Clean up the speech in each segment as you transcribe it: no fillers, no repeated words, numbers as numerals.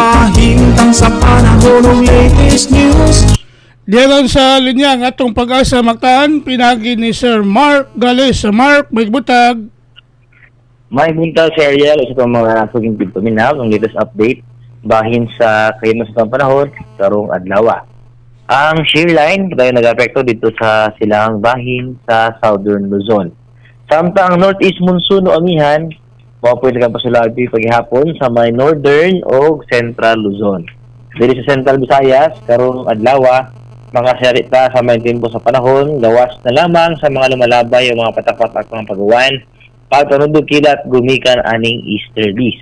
kahintang sa panahon ng latest news. Diyan sa linya ang atong pag-asa maktaan, pinagi ni Sir Mark Gales. Mark, may butag. May buntag sa Ariel, isa pang mga suging pagpaminaw ng latest update bahin sa kayo sa panahon karong adlaw. Ang shear line tayo nag-apekto dito sa silangang bahin sa Southern Luzon. Samtang northeast monsoon o amihan, mapuwi na kapasulabi paghihapon sa may northern o central Luzon. Dito sa central Visayas, karong adlaw, mga sarita sa may timpo sa panahon, gawas na lamang sa mga lumalabay o mga patapat at mga pagawan, pagpanundog kilat gumikan aning easterlies.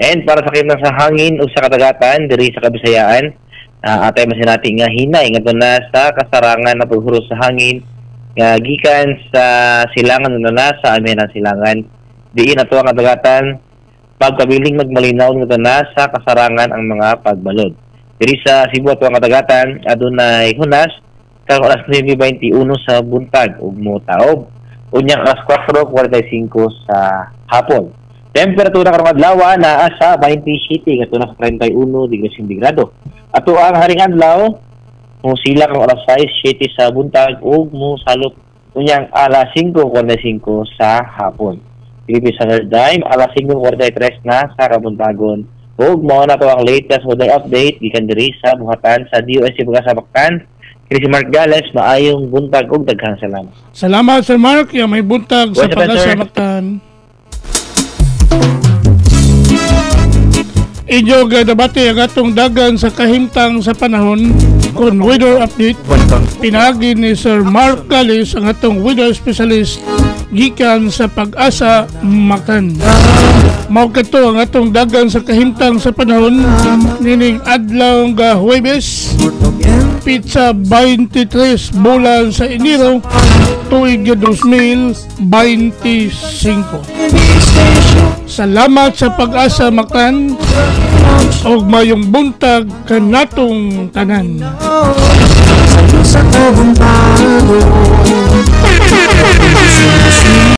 And para sa kita sa hangin o sa katagatan, diri sa Kabisayaan, atay masinati nga hinay nga na sa kasarangan na paghuros sa hangin, nga gikan sa silangan na nasa amin ang silangan. Diin ato ang katagatan, pagkabiling magmalinaw nga na sa kasarangan ang mga pagbalod. Diri sa Cebu ato ang katagatan, adunay hunas karong alas 9:21 sa buntag ug motaob. Unyang alas 4:45 sa hapon. Temperatura karong adlaw naa sa 27 ngadto na sa 31 degrees sentigrado. Ato ang haring adlaw musila karong alas 6:07 sa buntag ug mosalot unyang alas 5:45 sa hapon. Philippine Standard Time alas 5:43 na sa kabuntagon. Ug mao na to ang latest weather update gikan diri sa buhatan sa DOST Pag-asa Mactan. Kini si Mark Gales, maayong buntag ug daghang salamat. Salamat Sir Mark, ya may buntag sa Pag-asa Mactan. Inyo gadabati ang atong dagan sa kahimtang sa panahon kon weather update. Pinagi ni Sir Mark Gales ang atong weather specialist gikan sa Pag-asa Mactan. Mao kadto ang atong dagan sa kahimtang sa panahon nining adlaw nga Huwebes, pizza 23 bulan sa Enero tuig 2025. Salamat sa Pag-asa Mactan og mayong buntag kanatong tanan.